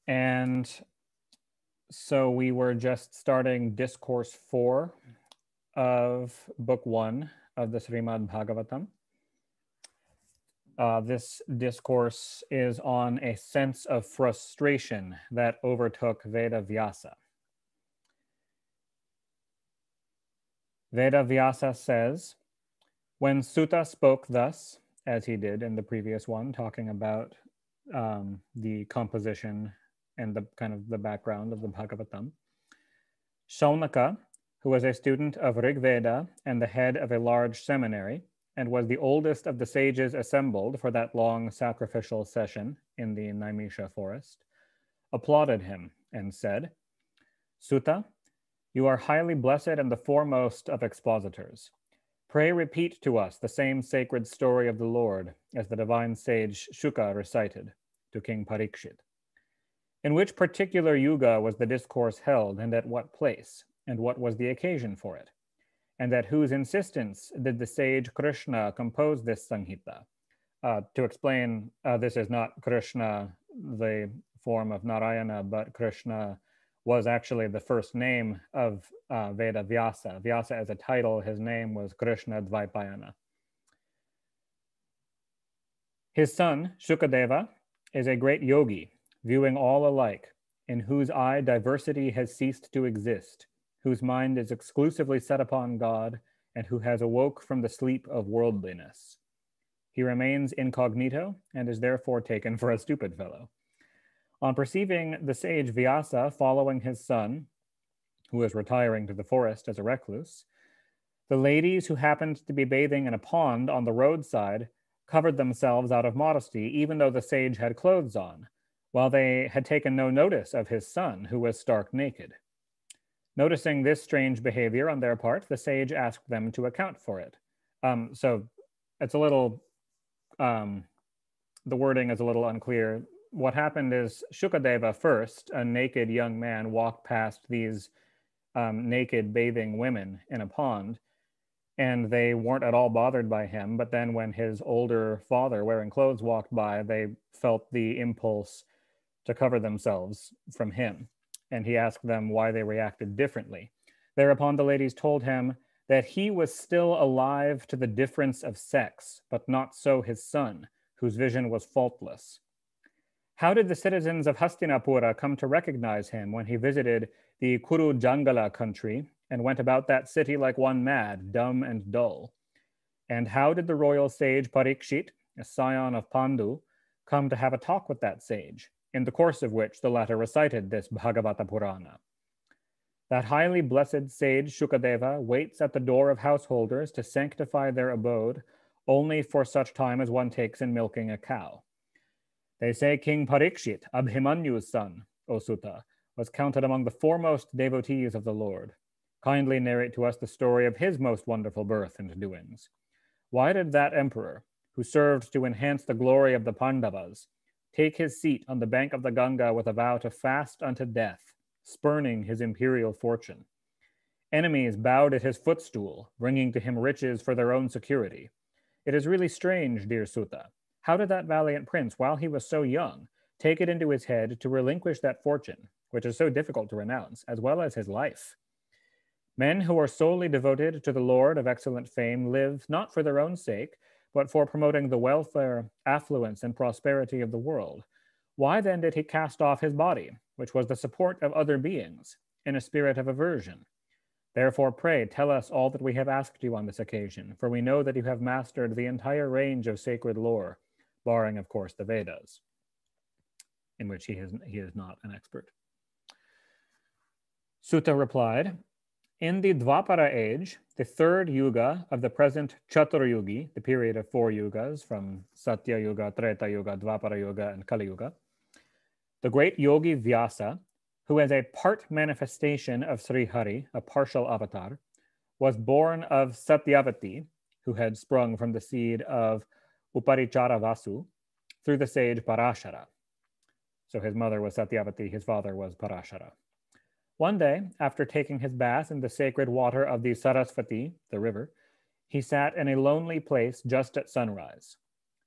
And so we were just starting discourse 4 of book 1 of the Shrimad Bhagavatam. This discourse is on a sense of frustration that overtook Veda Vyasa. Veda Vyasa says, when Sutta spoke thus, as he did in the previous one, talking about the composition and the kind of the background of the Bhagavatam, Shaunaka, who was a student of Rig Veda and the head of a large seminary, and was the oldest of the sages assembled for that long sacrificial session in the Naimisha forest, applauded him and said, Sutta, you are highly blessed and the foremost of expositors. Pray repeat to us the same sacred story of the Lord as the divine sage Shuka recited to King Parikshit. In which particular yuga was the discourse held, and at what place, and what was the occasion for it? And at whose insistence did the sage Krishna compose this Samhita? To explain, this is not Krishna, the form of Narayana, but Krishna was actually the first name of Veda Vyasa. Vyasa as a title, his name was Krishna Dvaipayana. His son, Shukadeva, is a great yogi, viewing all alike, in whose eye diversity has ceased to exist, whose mind is exclusively set upon God, and who has awoke from the sleep of worldliness. He remains incognito and is therefore taken for a stupid fellow. On perceiving the sage Vyasa following his son, who is retiring to the forest as a recluse, the ladies who happened to be bathing in a pond on the roadside covered themselves out of modesty, even though the sage had clothes on, while they had taken no notice of his son, who was stark naked. Noticing this strange behavior on their part, the sage asked them to account for it. So it's a little, the wording is a little unclear. What happened is Shukadeva first, a naked young man, walked past these naked bathing women in a pond, and they weren't at all bothered by him. But then when his older father wearing clothes walked by, they felt the impulse to cover themselves from him. And he asked them why they reacted differently. Thereupon the ladies told him that he was still alive to the difference of sex, but not so his son, whose vision was faultless. How did the citizens of Hastinapura come to recognize him when he visited the Kuru Jangala country and went about that city like one mad, dumb and dull? And how did the royal sage Parikshit, a scion of Pandu, come to have a talk with that sage, in the course of which the latter recited this Bhagavata Purana? That highly blessed sage Shukadeva waits at the door of householders to sanctify their abode only for such time as one takes in milking a cow. They say King Parikshit, Abhimanyu's son, O Sutta, was counted among the foremost devotees of the Lord. Kindly narrate to us the story of his most wonderful birth and doings. Why did that emperor, who served to enhance the glory of the Pandavas, take his seat on the bank of the Ganga with a vow to fast unto death, spurning his imperial fortune? Enemies bowed at his footstool, bringing to him riches for their own security. It is really strange, dear Sutta. How did that valiant prince, while he was so young, take it into his head to relinquish that fortune, which is so difficult to renounce, as well as his life? Men who are solely devoted to the Lord of excellent fame live not for their own sake, but for promoting the welfare, affluence, and prosperity of the world. Why then did he cast off his body, which was the support of other beings, in a spirit of aversion? Therefore, pray tell us all that we have asked you on this occasion, for we know that you have mastered the entire range of sacred lore, barring, of course, the Vedas, in which he is not an expert. Sutta replied, in the Dvapara age, the third yuga of the present Chaturyugi, the period of 4 yugas from Satya Yuga, Treta Yuga, Dvapara Yuga, and Kali Yuga, the great yogi Vyasa, who is a part manifestation of Sri Hari, a partial avatar, was born of Satyavati, who had sprung from the seed of Uparichara Vasu, through the sage Parashara. So his mother was Satyavati, his father was Parashara. One day, after taking his bath in the sacred water of the Sarasvati, the river, he sat in a lonely place just at sunrise.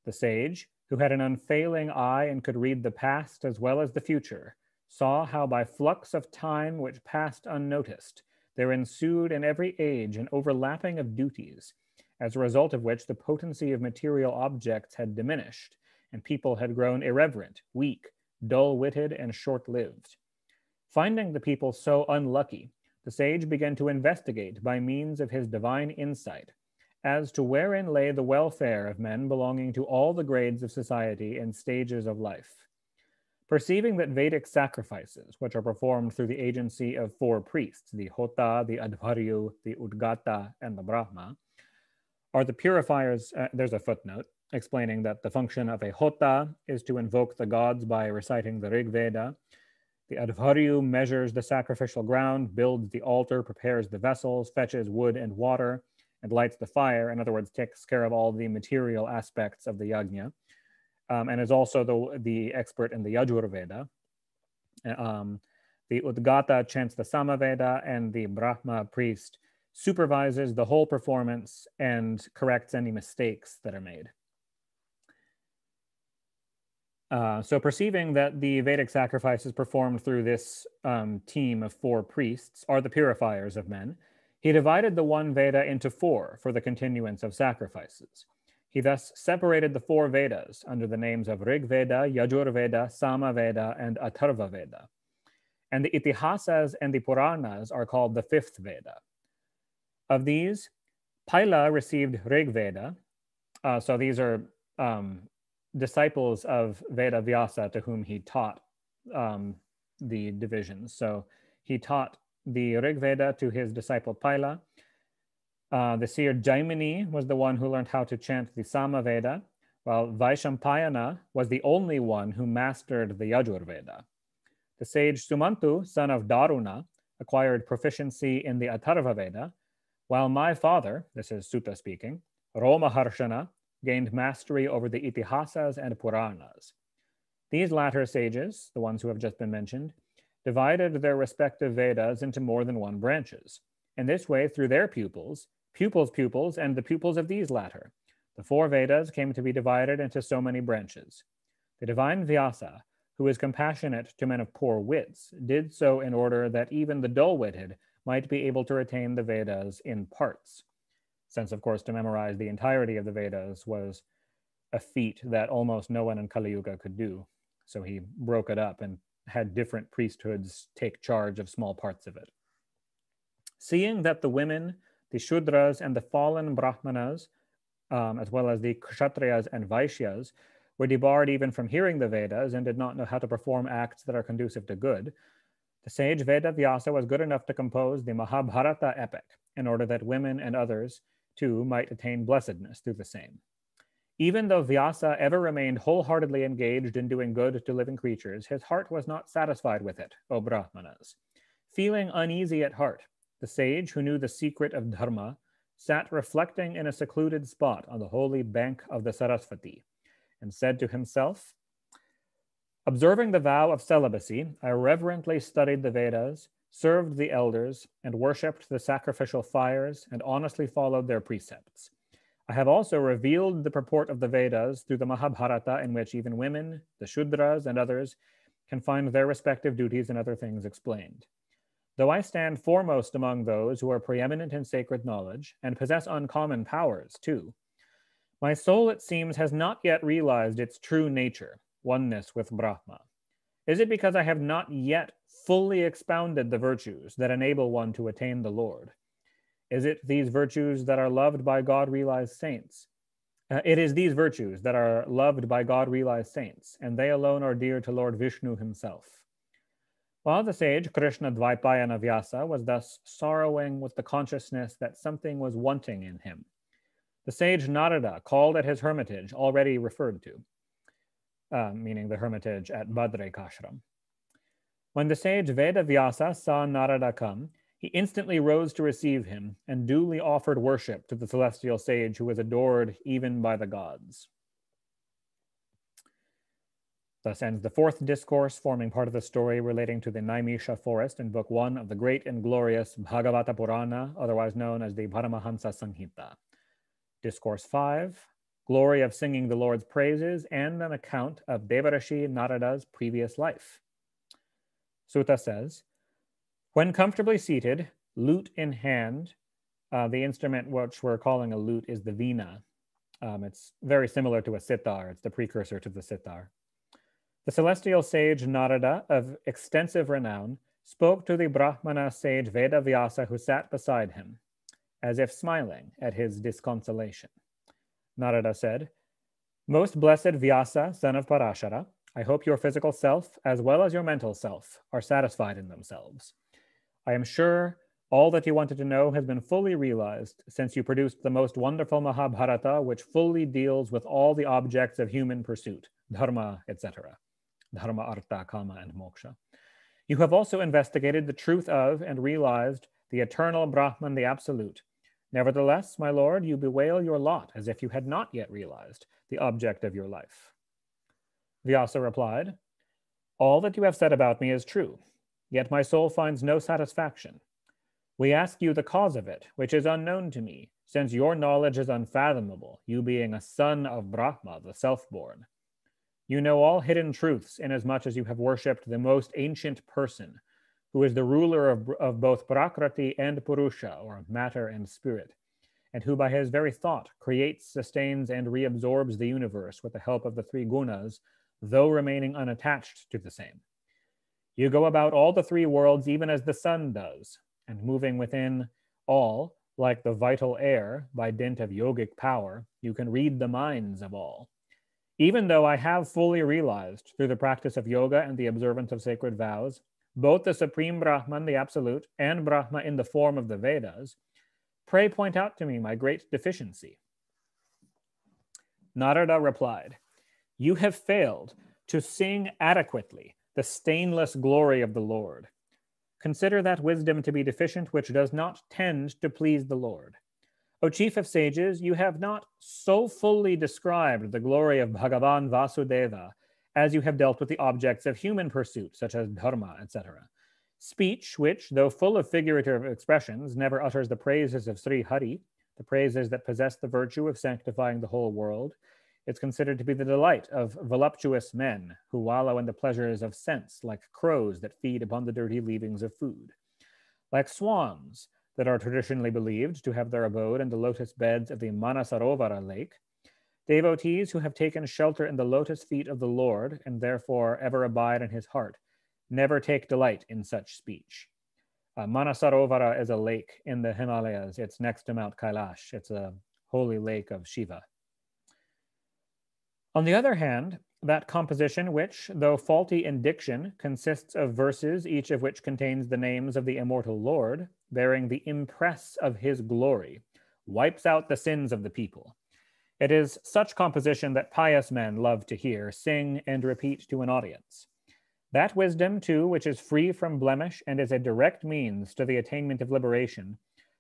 The sage, who had an unfailing eye and could read the past as well as the future, saw how by flux of time which passed unnoticed, there ensued in every age an overlapping of duties, as a result of which the potency of material objects had diminished, and people had grown irreverent, weak, dull-witted, and short-lived. Finding the people so unlucky, the sage began to investigate by means of his divine insight as to wherein lay the welfare of men belonging to all the grades of society and stages of life. Perceiving that Vedic sacrifices, which are performed through the agency of four priests, the Hota, the Advaryu, the Udgata, and the Brahma, are the purifiers. There's a footnote explaining that the function of a Hota is to invoke the gods by reciting the Rig Veda. The Advaryu measures the sacrificial ground, builds the altar, prepares the vessels, fetches wood and water, and lights the fire. In other words, takes care of all the material aspects of the yajna. And is also the expert in the Yajur Veda. The Udgata chants the Samaveda, and the Brahma priest supervises the whole performance and corrects any mistakes that are made. So perceiving that the Vedic sacrifices performed through this team of four priests are the purifiers of men, he divided the one Veda into four for the continuance of sacrifices. He thus separated the four Vedas under the names of Rig Veda, Yajur Veda, Sama Veda, and Atharva Veda. And the Itihasas and the Puranas are called the fifth Veda. Of these, Paila received Rig Veda. So these are disciples of Veda Vyasa to whom he taught the divisions. So he taught the Rig Veda to his disciple Paila. The seer Jaimini was the one who learned how to chant the Sama Veda, while Vaishampayana was the only one who mastered the Yajur Veda. The sage Sumantu, son of Daruna, acquired proficiency in the Atharva Veda, while my father, this is Sutta speaking, Romaharshana, gained mastery over the Itihasas and Puranas. These latter sages, the ones who have just been mentioned, divided their respective Vedas into more than one branches. In this way, through their pupils, pupils, and the pupils of these latter, the four Vedas came to be divided into so many branches. The divine Vyasa, who is compassionate to men of poor wits, did so in order that even the dull-witted might be able to retain the Vedas in parts, since, of course, to memorize the entirety of the Vedas was a feat that almost no one in Kali Yuga could do. So he broke it up and had different priesthoods take charge of small parts of it. Seeing that the women, the Shudras, and the fallen Brahmanas, as well as the Kshatriyas and Vaishyas, were debarred even from hearing the Vedas and did not know how to perform acts that are conducive to good, the sage Veda Vyasa was good enough to compose the Mahabharata epic in order that women and others, too, might attain blessedness through the same. Even though Vyasa ever remained wholeheartedly engaged in doing good to living creatures, his heart was not satisfied with it, O Brahmanas. Feeling uneasy at heart, the sage who knew the secret of dharma sat reflecting in a secluded spot on the holy bank of the Sarasvati and said to himself, observing the vow of celibacy, I reverently studied the Vedas, served the elders, and worshipped the sacrificial fires, and honestly followed their precepts. I have also revealed the purport of the Vedas through the Mahabharata, in which even women, the Shudras, and others can find their respective duties and other things explained. Though I stand foremost among those who are preeminent in sacred knowledge, and possess uncommon powers, too, my soul, it seems, has not yet realized its true nature, oneness with Brahma. Is it because I have not yet fully expounded the virtues that enable one to attain the Lord? Is it these virtues that are loved by God-realized saints? It is these virtues that are loved by God-realized saints, and they alone are dear to Lord Vishnu himself. While the sage Krishna Dvaipayana Vyasa was thus sorrowing with the consciousness that something was wanting in him, the sage Narada called at his hermitage already referred to, meaning the hermitage at Badrikashram. When the sage Veda Vyasa saw Narada come, he instantly rose to receive him and duly offered worship to the celestial sage who was adored even by the gods. Thus ends the fourth discourse, forming part of the story relating to the Naimisha forest in Book 1 of the great and glorious Bhagavata Purana, otherwise known as the Paramahamsa Samhita. Discourse 5, glory of singing the Lord's praises, and an account of Devarishi Narada's previous life. Sutta says, when comfortably seated, lute in hand, the instrument which we're calling a lute is the veena. It's very similar to a sitar. It's the precursor to the sitar. The celestial sage Narada, of extensive renown, spoke to the Brahmana sage Veda Vyasa, who sat beside him, as if smiling at his disconsolation. Narada said, most blessed Vyasa, son of Parashara, I hope your physical self, as well as your mental self, are satisfied in themselves. I am sure all that you wanted to know has been fully realized since you produced the most wonderful Mahabharata, which fully deals with all the objects of human pursuit, dharma, etc. Dharma, artha, kama, and moksha. You have also investigated the truth of and realized the eternal Brahman, the Absolute. Nevertheless, my lord, you bewail your lot as if you had not yet realized the object of your life. Vyasa replied, all that you have said about me is true, yet my soul finds no satisfaction. We ask you the cause of it, which is unknown to me, since your knowledge is unfathomable, you being a son of Brahma, the self-born. You know all hidden truths, inasmuch as you have worshipped the most ancient person, who is the ruler of both Prakriti and Purusha, or matter and spirit, and who by his very thought creates, sustains, and reabsorbs the universe with the help of the three gunas, though remaining unattached to the same. You go about all the three worlds even as the sun does, and moving within all, like the vital air, by dint of yogic power, you can read the minds of all. Even though I have fully realized, through the practice of yoga and the observance of sacred vows, both the Supreme Brahman, the Absolute, and Brahma in the form of the Vedas, pray point out to me my great deficiency. Narada replied, you have failed to sing adequately the stainless glory of the Lord. Consider that wisdom to be deficient which does not tend to please the Lord. O chief of sages, you have not so fully described the glory of Bhagavan Vasudeva as you have dealt with the objects of human pursuit, such as dharma, etc. Speech, which, though full of figurative expressions, never utters the praises of Sri Hari, the praises that possess the virtue of sanctifying the whole world, is considered to be the delight of voluptuous men who wallow in the pleasures of sense, like crows that feed upon the dirty leavings of food. Like swans that are traditionally believed to have their abode in the lotus beds of the Manasarovara lake, devotees who have taken shelter in the lotus feet of the Lord and therefore ever abide in his heart never take delight in such speech. Manasarovara is a lake in the Himalayas. It's next to Mount Kailash. It's a holy lake of Shiva. On the other hand, that composition which, though faulty in diction, consists of verses, each of which contains the names of the immortal Lord, bearing the impress of his glory, wipes out the sins of the people. It is such composition that pious men love to hear, sing, and repeat to an audience. That wisdom, too, which is free from blemish and is a direct means to the attainment of liberation,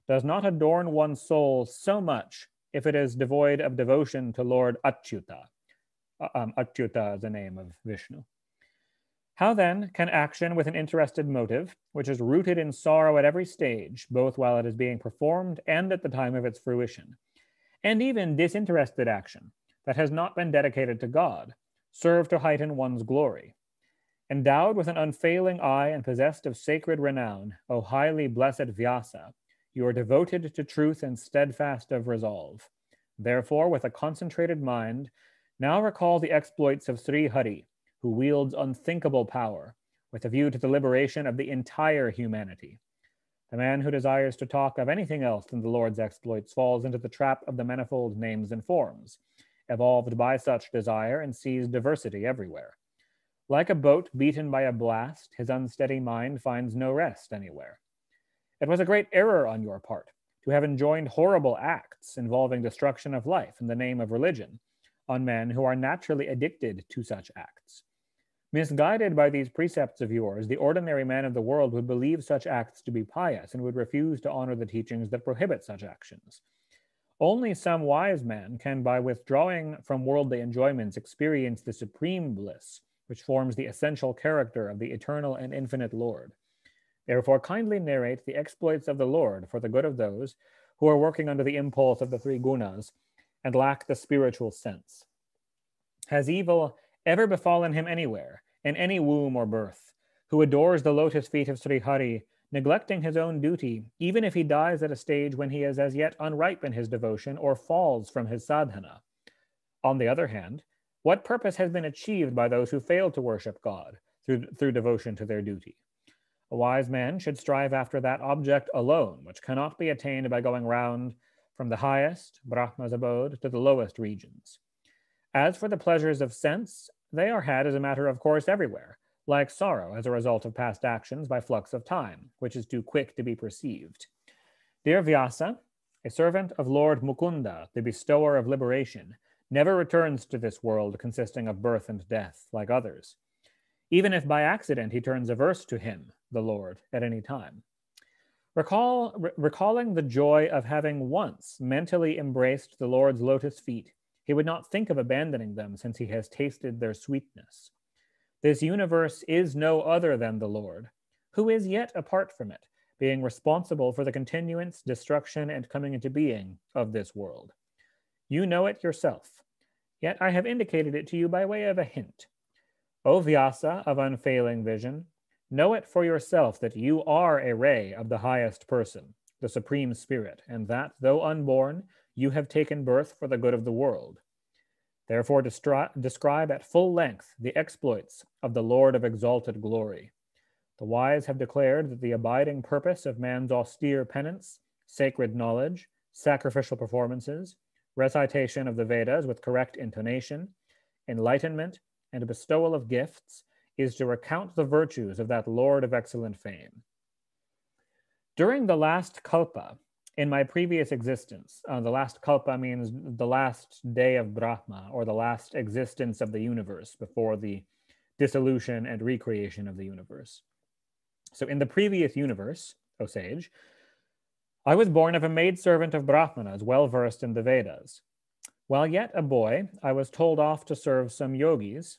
does not adorn one's soul so much if it is devoid of devotion to Lord Achyuta. Achyuta is the name of Vishnu. How then can action with an interested motive, which is rooted in sorrow at every stage, both while it is being performed and at the time of its fruition, and even disinterested action that has not been dedicated to God, serve to heighten one's glory? Endowed with an unfailing eye and possessed of sacred renown, O highly blessed Vyasa, you are devoted to truth and steadfast of resolve. Therefore, with a concentrated mind, now recall the exploits of Sri Hari, who wields unthinkable power, with a view to the liberation of the entire humanity. The man who desires to talk of anything else than the Lord's exploits falls into the trap of the manifold names and forms, evolved by such desire, and sees diversity everywhere. Like a boat beaten by a blast, his unsteady mind finds no rest anywhere. It was a great error on your part to have enjoined horrible acts involving destruction of life in the name of religion on men who are naturally addicted to such acts. Misguided by these precepts of yours, the ordinary man of the world would believe such acts to be pious and would refuse to honor the teachings that prohibit such actions. Only some wise man can, by withdrawing from worldly enjoyments, experience the supreme bliss, which forms the essential character of the eternal and infinite Lord. Therefore, kindly narrate the exploits of the Lord for the good of those who are working under the impulse of the three gunas and lack the spiritual sense. Has evil ever befallen him anywhere, in any womb or birth? who adores the lotus feet of Sri Hari, neglecting his own duty, even if he dies at a stage when he is as yet unripe in his devotion or falls from his sadhana. On the other hand, what purpose has been achieved by those who fail to worship God through devotion to their duty? A wise man should strive after that object alone, which cannot be attained by going round from the highest, Brahma's abode, to the lowest regions. As for the pleasures of sense, they are had as a matter of course everywhere, like sorrow as a result of past actions by flux of time, which is too quick to be perceived. Dear Vyasa, a servant of Lord Mukunda, the bestower of liberation, never returns to this world consisting of birth and death, like others, even if by accident he turns averse to him, the Lord, at any time. Recalling the joy of having once mentally embraced the Lord's lotus feet, he would not think of abandoning them since he has tasted their sweetness. This universe is no other than the Lord, who is yet apart from it, being responsible for the continuance, destruction, and coming into being of this world. You know it yourself, yet I have indicated it to you by way of a hint. O Vyasa of unfailing vision, know it for yourself that you are a ray of the highest person, the Supreme Spirit, and that, though unborn, you have taken birth for the good of the world. Therefore describe at full length the exploits of the Lord of exalted glory. The wise have declared that the abiding purpose of man's austere penance, sacred knowledge, sacrificial performances, recitation of the Vedas with correct intonation, enlightenment, and bestowal of gifts is to recount the virtues of that Lord of excellent fame. During the last kalpa, in my previous existence, the last kalpa means the last day of Brahma, or the last existence of the universe before the dissolution and recreation of the universe. So in the previous universe, O sage, I was born of a maidservant of Brahmanas, well versed in the Vedas. While yet a boy, I was told off to serve some yogis,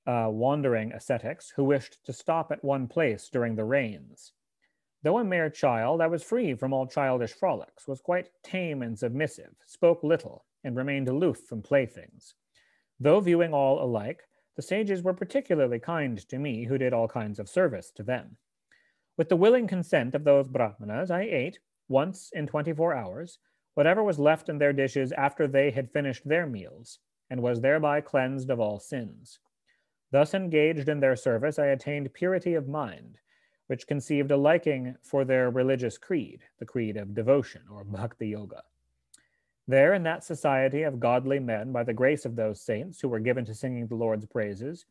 wandering ascetics, who wished to stop at one place during the rains. Though a mere child, I was free from all childish frolics, was quite tame and submissive, spoke little, and remained aloof from playthings. Though viewing all alike, the sages were particularly kind to me, who did all kinds of service to them. With the willing consent of those Brahmanas, I ate, once in 24 hours, whatever was left in their dishes after they had finished their meals, and was thereby cleansed of all sins. Thus engaged in their service, I attained purity of mind, which conceived a liking for their religious creed, the creed of devotion, or bhakti yoga. There, in that society of godly men, by the grace of those saints who were given to singing the Lord's praises,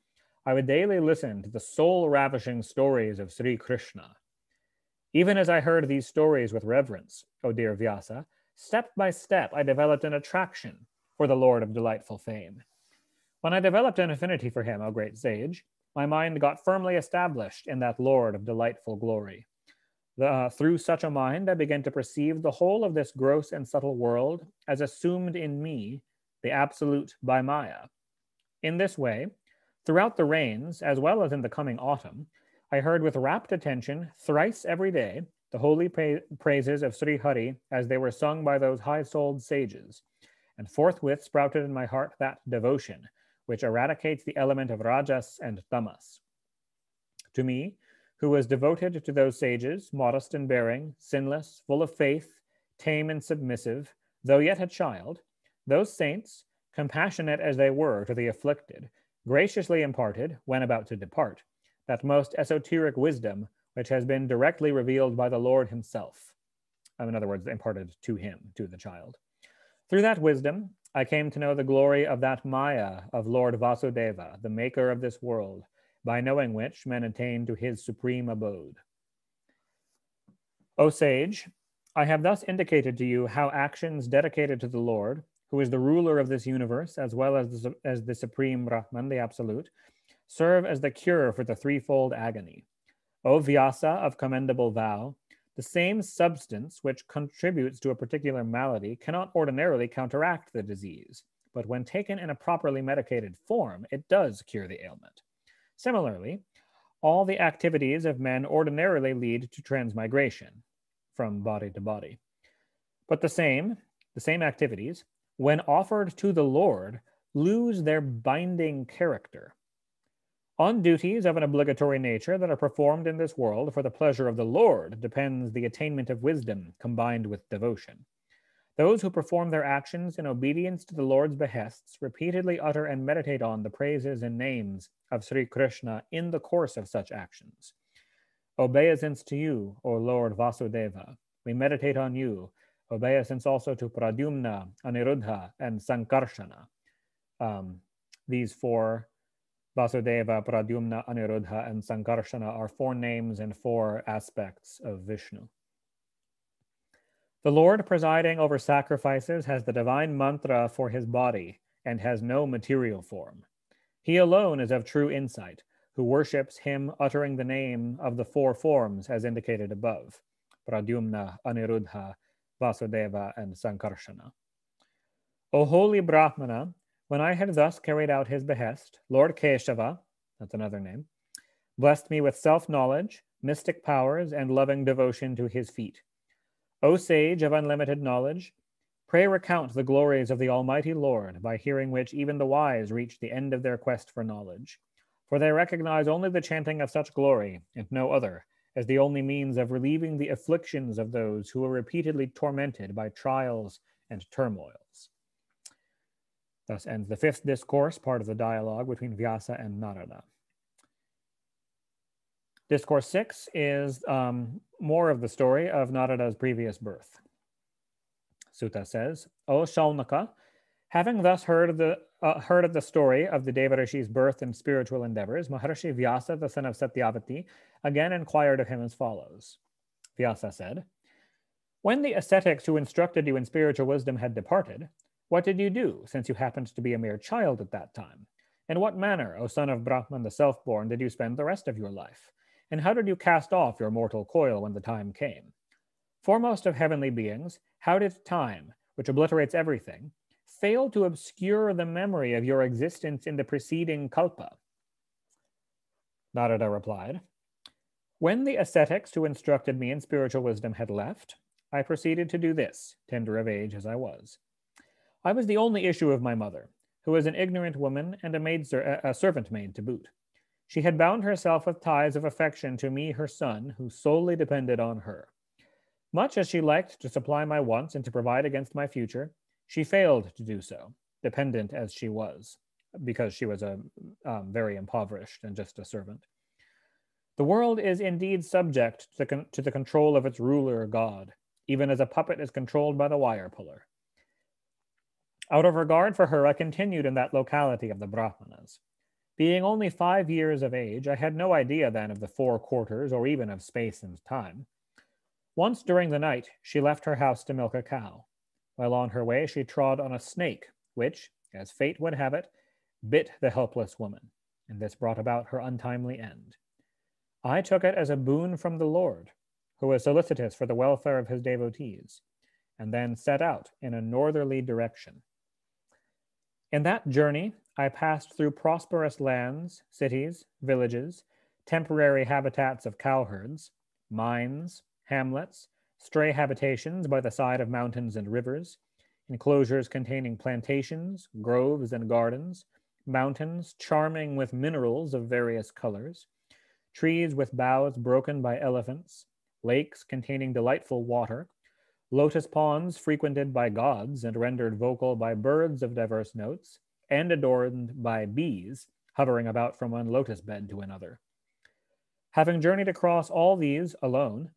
I would daily listen to the soul-ravishing stories of Sri Krishna. Even as I heard these stories with reverence, O dear Vyasa, step by step I developed an attraction for the Lord of delightful fame. When I developed an affinity for him, O great sage, my mind got firmly established in that Lord of delightful glory. Through such a mind, I began to perceive the whole of this gross and subtle world as assumed in me, the absolute by Maya. In this way, throughout the rains, as well as in the coming autumn, I heard with rapt attention, thrice every day, the holy praises of Sri Hari as they were sung by those high-souled sages, and forthwith sprouted in my heart that devotion, which eradicates the element of rajas and tamas. To me, who was devoted to those sages, modest in bearing, sinless, full of faith, tame and submissive, though yet a child, those saints, compassionate as they were to the afflicted, graciously imparted, when about to depart, that most esoteric wisdom which has been directly revealed by the Lord himself. In other words, imparted to him, to the child. Through that wisdom, I came to know the glory of that Maya of Lord Vasudeva, the maker of this world, by knowing which men attain to his supreme abode. O sage, I have thus indicated to you how actions dedicated to the Lord, who is the ruler of this universe, as well as the supreme Brahman, the absolute, serve as the cure for the threefold agony. O Vyasa of commendable vow, the same substance which contributes to a particular malady cannot ordinarily counteract the disease, but when taken in a properly medicated form, it does cure the ailment. Similarly, all the activities of men ordinarily lead to transmigration from body to body. But the same activities, when offered to the Lord, lose their binding character. On duties of an obligatory nature that are performed in this world for the pleasure of the Lord depends the attainment of wisdom combined with devotion. Those who perform their actions in obedience to the Lord's behests repeatedly utter and meditate on the praises and names of Sri Krishna in the course of such actions. Obeisance to you, O Lord Vasudeva. We meditate on you. Obeisance also to Pradyumna, Aniruddha, and Sankarshana. These four, Vasudeva, Pradyumna, Aniruddha, and Sankarshana, are four names and four aspects of Vishnu. The Lord presiding over sacrifices has the divine mantra for his body and has no material form. He alone is of true insight, who worships him uttering the name of the four forms as indicated above, Pradyumna, Aniruddha, Vasudeva, and Sankarshana. O holy Brahmana, when I had thus carried out his behest, Lord Keshava, that's another name, blessed me with self-knowledge, mystic powers, and loving devotion to his feet. O sage of unlimited knowledge, pray recount the glories of the Almighty Lord, by hearing which even the wise reach the end of their quest for knowledge. For they recognize only the chanting of such glory, and no other, as the only means of relieving the afflictions of those who are repeatedly tormented by trials and turmoils. Thus ends the fifth discourse, part of the dialogue between Vyasa and Narada. Discourse 6 is more of the story of Narada's previous birth. Sutta says, O Shaunaka, having thus heard of the story of the Devarishi's birth and spiritual endeavors, Maharshi Vyasa, the son of Satyavati, again inquired of him as follows. Vyasa said, when the ascetics who instructed you in spiritual wisdom had departed, what did you do, since you happened to be a mere child at that time? In what manner, O son of Brahman the self-born, did you spend the rest of your life? And how did you cast off your mortal coil when the time came? Foremost of heavenly beings, how did time, which obliterates everything, fail to obscure the memory of your existence in the preceding kalpa? Narada replied, when the ascetics who instructed me in spiritual wisdom had left, I proceeded to do this, tender of age as I was. I was the only issue of my mother, who was an ignorant woman and a servant maid to boot. She had bound herself with ties of affection to me, her son, who solely depended on her. Much as she liked to supply my wants and to provide against my future, she failed to do so, dependent as she was, because she was very impoverished and just a servant. The world is indeed subject to the control of its ruler, God, even as a puppet is controlled by the wire puller. Out of regard for her, I continued in that locality of the Brahmanas. Being only 5 years of age, I had no idea then of the four quarters or even of space and time. Once during the night, she left her house to milk a cow. While on her way, she trod on a snake, which, as fate would have it, bit the helpless woman, and this brought about her untimely end. I took it as a boon from the Lord, who was solicitous for the welfare of his devotees, and then set out in a northerly direction. In that journey, I passed through prosperous lands, cities, villages, temporary habitats of cowherds, mines, hamlets, stray habitations by the side of mountains and rivers, enclosures containing plantations, groves, and gardens, mountains charming with minerals of various colors, trees with boughs broken by elephants, lakes containing delightful water, lotus ponds frequented by gods and rendered vocal by birds of diverse notes, and adorned by bees hovering about from one lotus bed to another. Having journeyed across all these alone,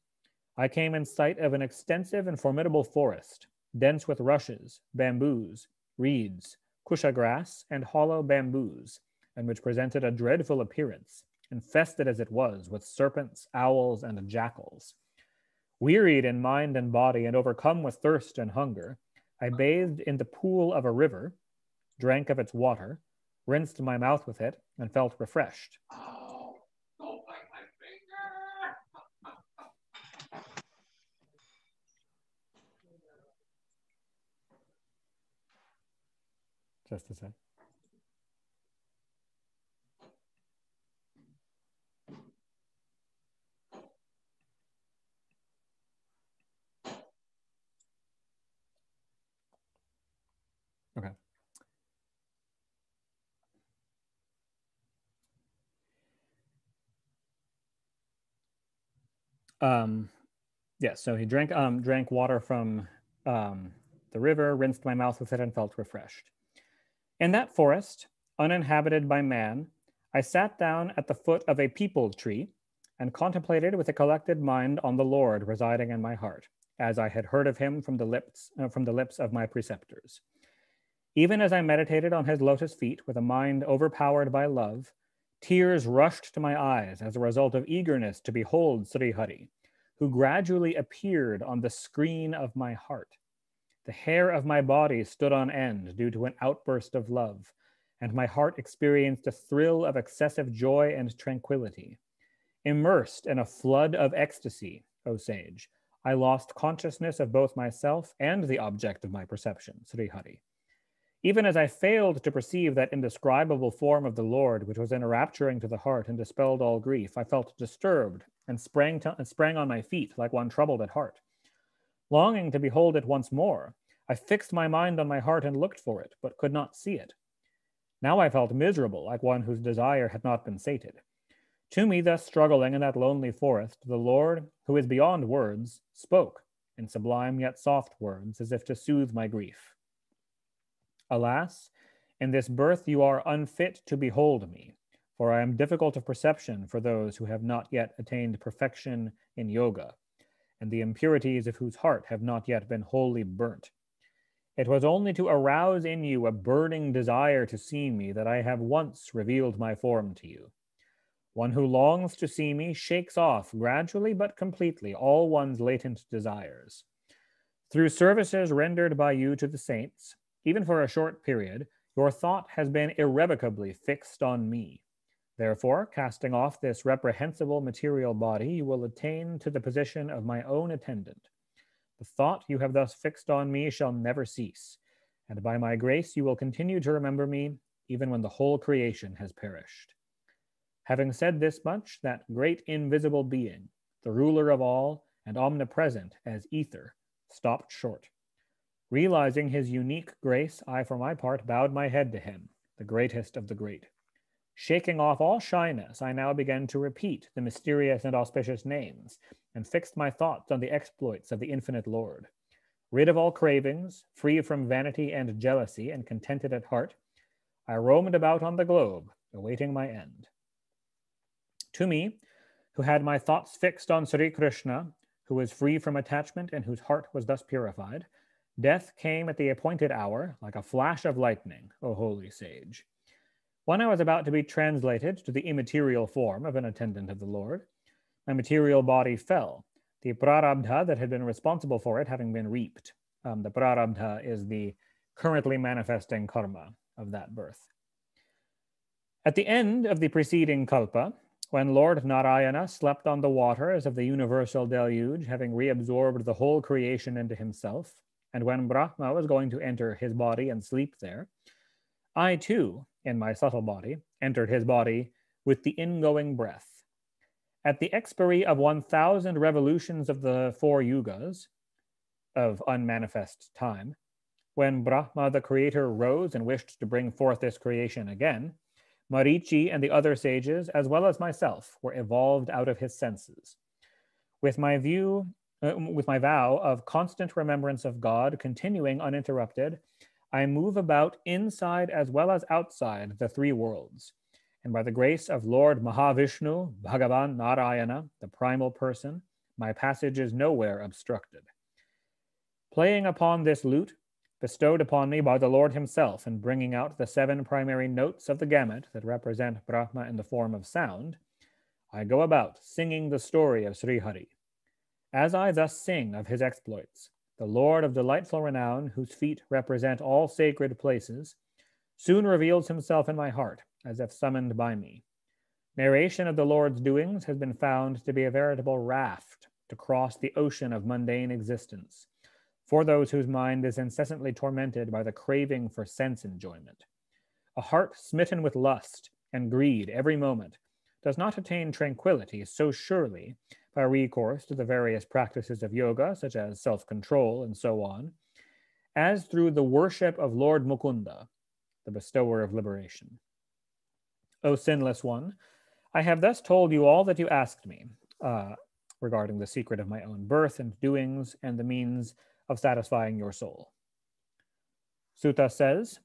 I came in sight of an extensive and formidable forest, dense with rushes, bamboos, reeds, kusha grass, and hollow bamboos, and which presented a dreadful appearance, infested as it was with serpents, owls, and jackals. Wearied in mind and body and overcome with thirst and hunger, I bathed in the pool of a river, drank of its water, rinsed my mouth with it, and felt refreshed. Oh, don't bite my finger! Just a sec. Okay. Yes, so he drank water from the river, rinsed my mouth with it, and felt refreshed. In that forest, uninhabited by man, I sat down at the foot of a peepal tree and contemplated with a collected mind on the Lord residing in my heart, as I had heard of him from the lips of my preceptors. Even as I meditated on his lotus feet with a mind overpowered by love, tears rushed to my eyes as a result of eagerness to behold Sri Hari, who gradually appeared on the screen of my heart. The hair of my body stood on end due to an outburst of love, and my heart experienced a thrill of excessive joy and tranquility. Immersed in a flood of ecstasy, O sage, I lost consciousness of both myself and the object of my perception, Sri Hari. Even as I failed to perceive that indescribable form of the Lord, which was enrapturing to the heart and dispelled all grief, I felt disturbed and sprang on my feet like one troubled at heart. Longing to behold it once more, I fixed my mind on my heart and looked for it, but could not see it. Now I felt miserable, like one whose desire had not been sated. To me, thus struggling in that lonely forest, the Lord, who is beyond words, spoke in sublime yet soft words, as if to soothe my grief. Alas, in this birth you are unfit to behold me, for I am difficult of perception for those who have not yet attained perfection in yoga, and the impurities of whose heart have not yet been wholly burnt. It was only to arouse in you a burning desire to see me that I have once revealed my form to you. One who longs to see me shakes off gradually but completely all one's latent desires. Through services rendered by you to the saints, even for a short period, your thought has been irrevocably fixed on me. Therefore, casting off this reprehensible material body, you will attain to the position of my own attendant. The thought you have thus fixed on me shall never cease, and by my grace you will continue to remember me, even when the whole creation has perished. Having said this much, that great invisible being, the ruler of all and omnipresent as ether, stopped short. Realizing his unique grace, I for my part bowed my head to him, the greatest of the great. Shaking off all shyness, I now began to repeat the mysterious and auspicious names, and fixed my thoughts on the exploits of the infinite Lord. Rid of all cravings, free from vanity and jealousy, and contented at heart, I roamed about on the globe, awaiting my end. To me, who had my thoughts fixed on Sri Krishna, who was free from attachment and whose heart was thus purified, death came at the appointed hour like a flash of lightning, O holy sage. When I was about to be translated to the immaterial form of an attendant of the Lord, my material body fell, the prarabdha that had been responsible for it having been reaped. The prarabdha is the currently manifesting karma of that birth. At the end of the preceding kalpa, when Lord Narayana slept on the waters of the universal deluge, having reabsorbed the whole creation into himself, and when Brahma was going to enter his body and sleep there, I too, in my subtle body, entered his body with the ingoing breath. At the expiry of 1,000 revolutions of the 4 yugas, of unmanifest time, when Brahma the creator rose and wished to bring forth this creation again, Marichi and the other sages, as well as myself, were evolved out of his senses. With my vow of constant remembrance of God continuing uninterrupted, I move about inside as well as outside the 3 worlds, and by the grace of Lord Mahavishnu, Bhagavan Narayana, the primal person, my passage is nowhere obstructed. Playing upon this lute, bestowed upon me by the Lord himself and bringing out the 7 primary notes of the gamut that represent Brahma in the form of sound, I go about singing the story of Sri Hari. As I thus sing of his exploits, the Lord of delightful renown, whose feet represent all sacred places, soon reveals himself in my heart, as if summoned by me. Narration of the Lord's doings has been found to be a veritable raft to cross the ocean of mundane existence, for those whose mind is incessantly tormented by the craving for sense enjoyment. A heart smitten with lust and greed every moment does not attain tranquility so surely by recourse to the various practices of yoga, such as self-control and so on, as through the worship of Lord Mukunda, the bestower of liberation. O sinless one, I have thus told you all that you asked me. regarding the secret of my own birth and doings and the means of satisfying your soul. Sutta says,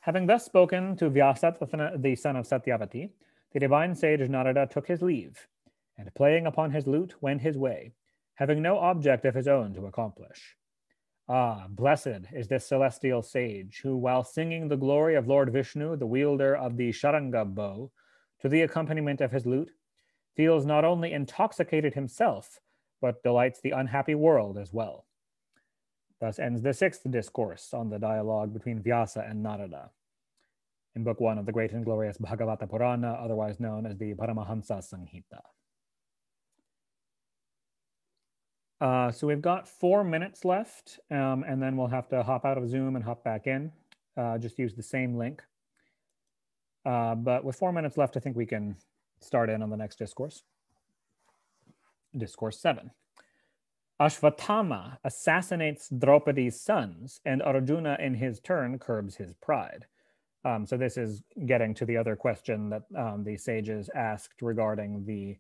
having thus spoken to Vyasa, the son of Satyavati, the divine sage Narada took his leave, and playing upon his lute went his way, having no object of his own to accomplish. Ah, blessed is this celestial sage, who, while singing the glory of Lord Vishnu, the wielder of the Sharanga bow, to the accompaniment of his lute, feels not only intoxicated himself, but delights the unhappy world as well. Thus ends the 6th discourse on the dialogue between Vyasa and Narada, in Book 1 of the great and glorious Bhagavata Purana, otherwise known as the Paramahansa Samhita. So we've got 4 minutes left, and then we'll have to hop out of Zoom and hop back in. Just use the same link. But with 4 minutes left, I think we can start in on the next discourse. Discourse 7. Ashvatthama assassinates Draupadi's sons, and Arjuna in his turn curbs his pride. So this is getting to the other question that the sages asked regarding the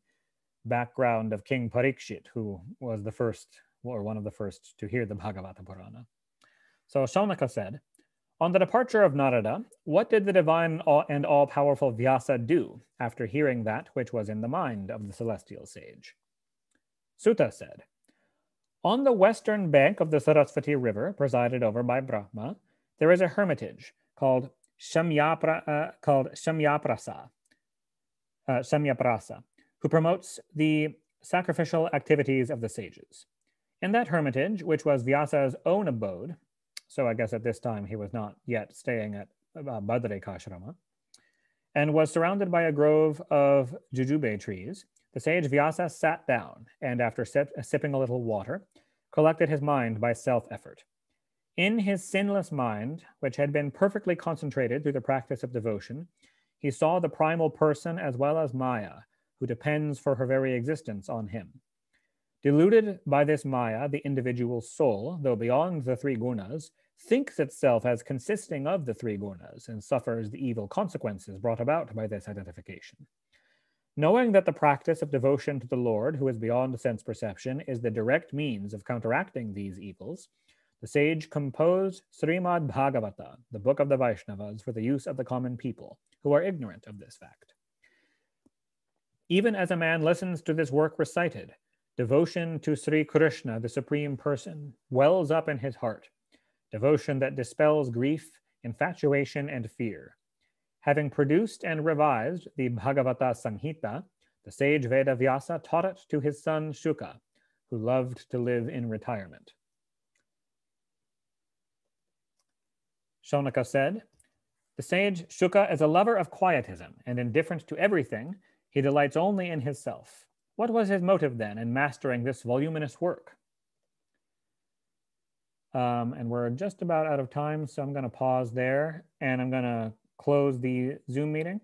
background of King Parikshit, who was the first, or one of the first, to hear the Bhagavata Purana. So Shaunaka said, on the departure of Narada, what did the divine and all-powerful Vyasa do after hearing that which was in the mind of the celestial sage? Sutta said, on the western bank of the Sarasvati River, presided over by Brahma, there is a hermitage called Shamyaprasa, who promotes the sacrificial activities of the sages. In that hermitage, which was Vyasa's own abode, so I guess at this time he was not yet staying at Badrikashrama, and was surrounded by a grove of jujube trees, the sage Vyasa sat down, and after sipping a little water, collected his mind by self-effort. In his sinless mind, which had been perfectly concentrated through the practice of devotion, he saw the primal person as well as Maya, who depends for her very existence on him. Deluded by this Maya, the individual soul, though beyond the 3 gunas, thinks itself as consisting of the 3 gunas and suffers the evil consequences brought about by this identification. Knowing that the practice of devotion to the Lord, who is beyond sense perception, is the direct means of counteracting these evils, the sage composed Shrimad Bhagavata, the book of the Vaishnavas, for the use of the common people, who are ignorant of this fact. Even as a man listens to this work recited, devotion to Sri Krishna, the Supreme Person, wells up in his heart, devotion that dispels grief, infatuation, and fear. Having produced and revised the Bhagavata Samhita, the sage Veda Vyasa taught it to his son Shuka, who loved to live in retirement. Shaunaka said, the sage Shuka is a lover of quietism, and indifferent to everything, he delights only in his self. What was his motive then in mastering this voluminous work? And we're just about out of time, so I'm going to pause there, and I'm going to close the Zoom meeting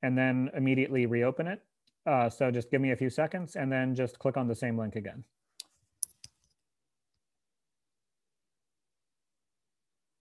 and then immediately reopen it. So just give me a few seconds and then just click on the same link again.